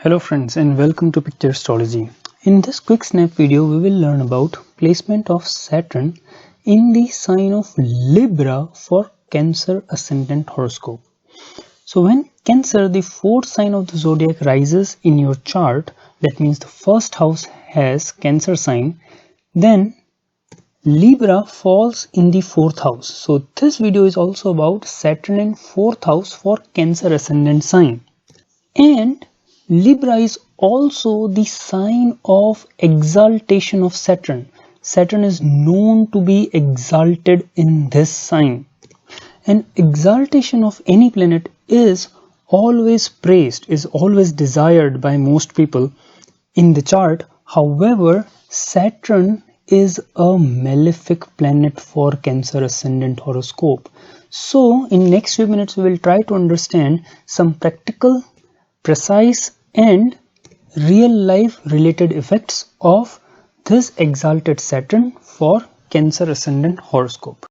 Hello friends and welcome to Picture Astrology. In this quick snap video we will learn about placement of Saturn in the sign of Libra for Cancer Ascendant horoscope. So when Cancer, the fourth sign of the zodiac, rises in your chart, that means the first house has Cancer sign, then Libra falls in the fourth house. So this video is also about Saturn in fourth house for Cancer Ascendant sign. And Libra is also the sign of exaltation of Saturn. Saturn is known to be exalted in this sign. And exaltation of any planet is always praised, is always desired by most people in the chart. However, Saturn is a malefic planet for Cancer Ascendant horoscope. So in next few minutes we will try to understand some practical, precise and real life related effects of this exalted Saturn for Cancer Ascendant horoscope.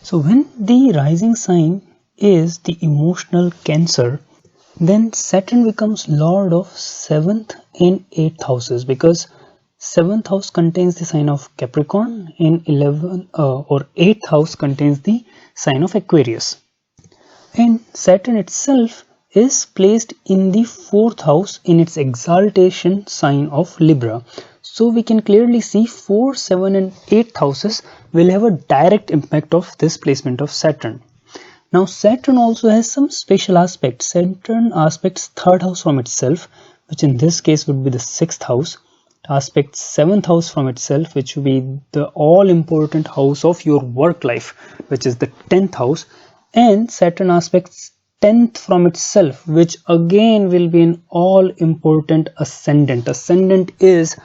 So when the rising sign is the emotional Cancer, then Saturn becomes lord of 7th and 8th houses, because 7th house contains the sign of Capricorn and 8th house contains the sign of Aquarius. And Saturn itself is placed in the 4th house in its exaltation sign of Libra. So we can clearly see 4, 7 and 8th houses will have a direct impact of this placement of Saturn. Now Saturn also has some special aspects. Saturn aspects 3rd house from itself, which in this case would be the 6th house. Aspects 7th house from itself, which would be the all important house of your work life, which is the 10th house. And Saturn aspects 10th from itself, which again will be an all important ascendant. Ascendant is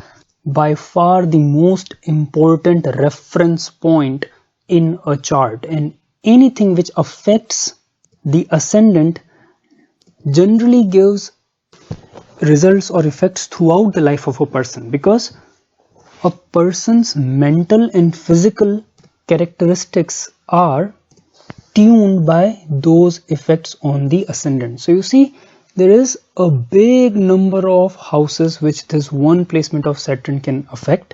by far the most important reference point in a chart, and anything which affects the ascendant generally gives results or effects throughout the life of a person, because a person's mental and physical characteristics are tuned by those effects on the ascendant. So you see, there is a big number of houses which this one placement of Saturn can affect,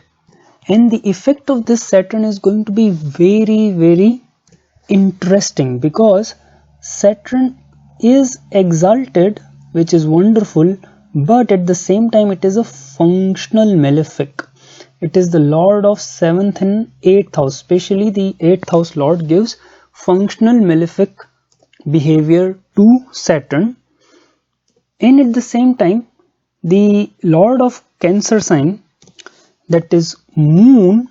and the effect of this Saturn is going to be very interesting, because Saturn is exalted, which is wonderful, but at the same time it is a functional malefic. It is the lord of 7th and 8th house. Especially the 8th house lord gives functional malefic behavior to Saturn, and at the same time the lord of Cancer sign, that is Moon,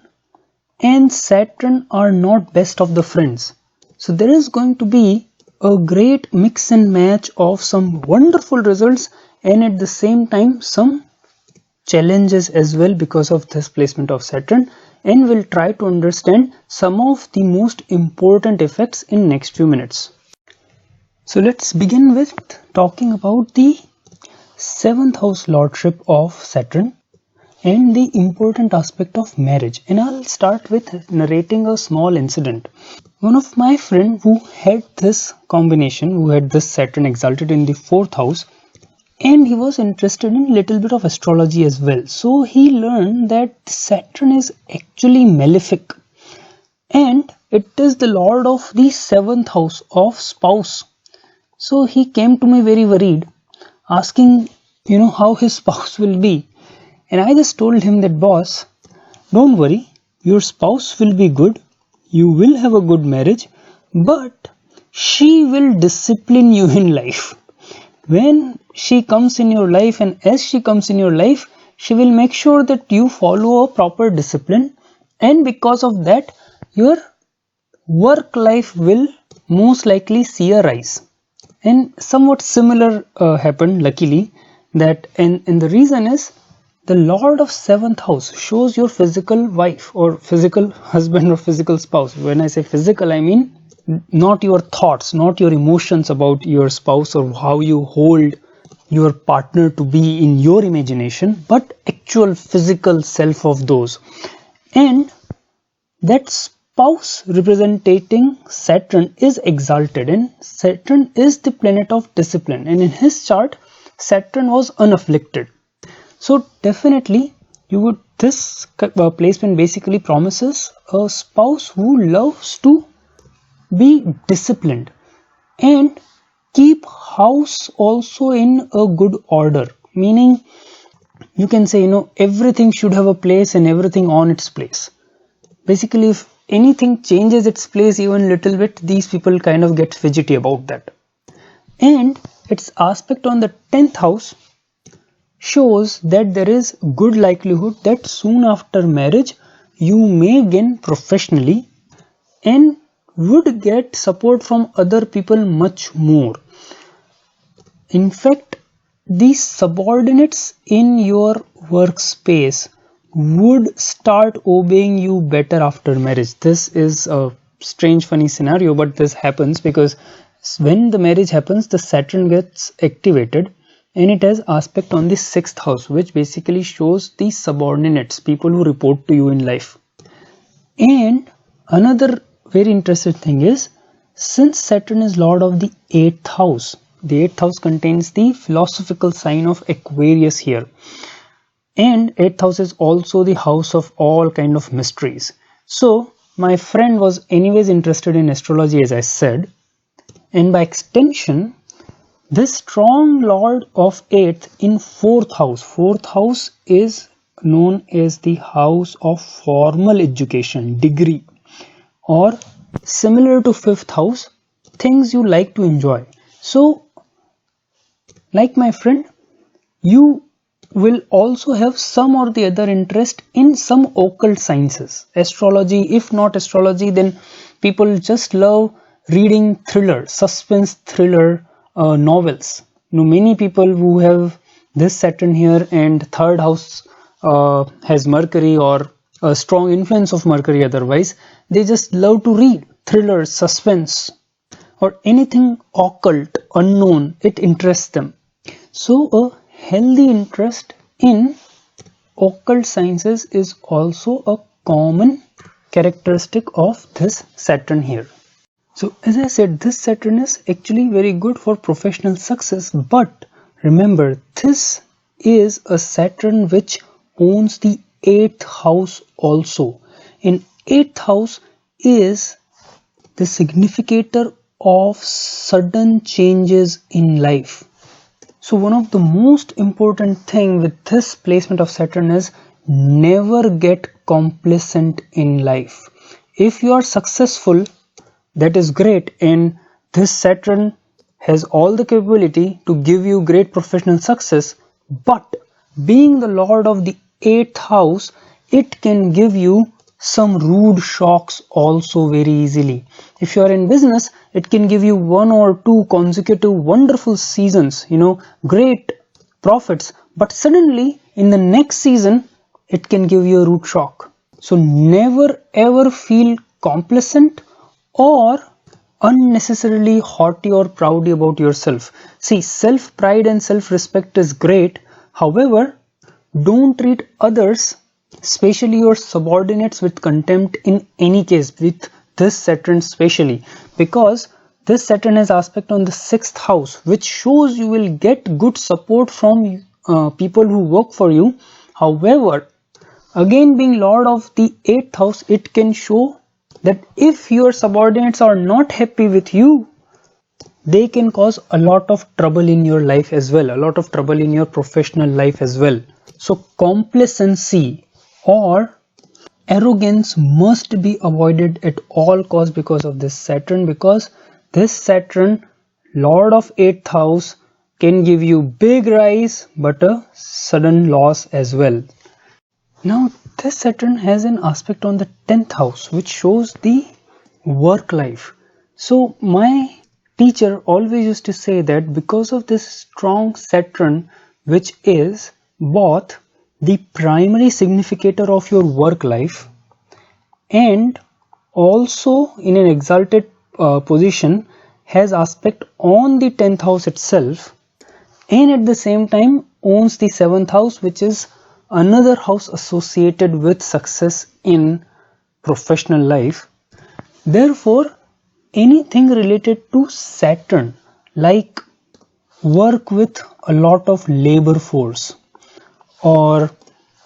and Saturn are not best of the friends. So there is going to be a great mix and match of some wonderful results and at the same time some challenges as well because of this placement of Saturn, and we'll try to understand some of the most important effects in next few minutes. So let's begin with talking about the 7th house lordship of Saturn and the important aspect of marriage. And I'll start with narrating a small incident. One of my friends who had this combination, who had this Saturn exalted in the 4th house, and he was interested in a little bit of astrology as well. So he learned that Saturn is actually malefic, and it is the lord of the 7th house of spouse. So he came to me very worried, asking, how his spouse will be. And I just told him that, boss, don't worry, your spouse will be good, you will have a good marriage, but she will discipline you in life. When she comes in your life, and as she comes in your life, she will make sure that you follow a proper discipline, and because of that your work life will most likely see a rise. And somewhat similar happened, luckily, that and the reason is the lord of 7th house shows your physical wife or physical husband or physical spouse. When I say physical, I mean not your thoughts, not your emotions about your spouse or how you hold your partner to be in your imagination, but actual physical self of those. And that spouse representing Saturn is exalted, and Saturn is the planet of discipline, and in his chart Saturn was unafflicted. So definitely this placement basically promises a spouse who loves to be disciplined and keep house also in a good order, meaning you can say everything should have a place and everything on its place. Basically, if anything changes its place even little bit, these people kind of get fidgety about that. And its aspect on the 10th house shows that there is good likelihood that soon after marriage you may gain professionally and would get support from other people much more. In fact, these subordinates in your workspace would start obeying you better after marriage. This is a strange funny scenario, but this happens because when the marriage happens, the Saturn gets activated and it has aspect on the 6th house, which basically shows the subordinates, people who report to you in life. And another very interesting thing is, since Saturn is lord of the 8th house, the 8th house contains the philosophical sign of Aquarius here. And 8th house is also the house of all kind of mysteries. So my friend was anyways interested in astrology, as I said. And by extension, this strong lord of 8th in 4th house. 4th house is known as the house of formal education, degree. Or similar to 5th house, things you like to enjoy. So like my friend, you will also have some or the other interest in some occult sciences. Astrology, if not astrology, then people just love reading thriller, suspense thriller novels. Many people who have this Saturn here and 3rd house has Mercury or a strong influence of Mercury otherwise, they just love to read thriller, suspense or anything occult, unknown. It interests them. So a healthy interest in occult sciences is also a common characteristic of this Saturn here. So as I said, this Saturn is actually very good for professional success, but remember, this is a Saturn which owns the 8th house also. And 8th house is the significator of sudden changes in life. So one of the most important thing with this placement of Saturn is never get complacent in life. If you are successful, that is great, and this Saturn has all the capability to give you great professional success, but being the lord of the 8th house, it can give you some rude shocks also very easily. If you are in business, it can give you 1 or 2 consecutive wonderful seasons, great profits, but suddenly in the next season it can give you a rude shock. So never ever feel complacent or unnecessarily haughty or proudy about yourself. See, self pride and self respect is great, however, don't treat others, especially your subordinates, with contempt in any case, with this Saturn especially, because this Saturn has aspect on the 6th house, which shows you will get good support from people who work for you. However, again being lord of the 8th house, it can show that if your subordinates are not happy with you, they can cause a lot of trouble in your life as well, a lot of trouble in your professional life as well. So complacency or arrogance must be avoided at all costs because of this Saturn, because this Saturn, lord of 8th house, can give you big rise but a sudden loss as well. Now this Saturn has an aspect on the 10th house which shows the work life. So my teacher always used to say that because of this strong Saturn, which is both the primary significator of your work life and also in an exalted position, has aspect on the 10th house itself, and at the same time owns the 7th house, which is another house associated with success in professional life. Therefore, anything related to Saturn, like work with a lot of labor force or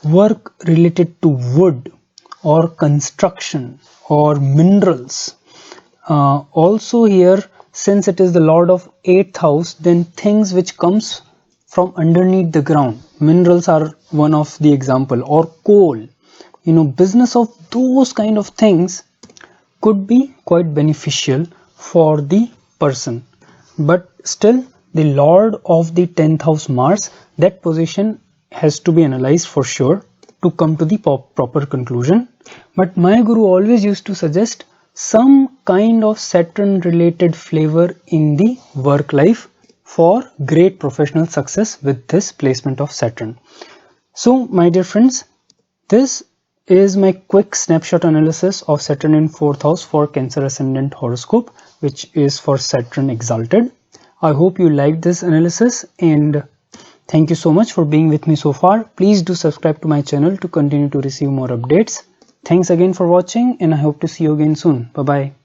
work related to wood or construction or minerals. Also here, since it is the lord of 8th house, then things which comes from underneath the ground, minerals are one of the example, or coal, business of those kind of things could be quite beneficial for the person. But still, the lord of the 10th house Mars, that position has to be analyzed for sure to come to the proper conclusion. But my guru always used to suggest some kind of Saturn related flavor in the work life for great professional success with this placement of Saturn. So my dear friends, this is my quick snapshot analysis of Saturn in 4th house for Cancer Ascendant horoscope, which is for Saturn exalted. I hope you liked this analysis, and thank you so much for being with me so far. Please do subscribe to my channel to continue to receive more updates. Thanks again for watching, and I hope to see you again soon. Bye bye.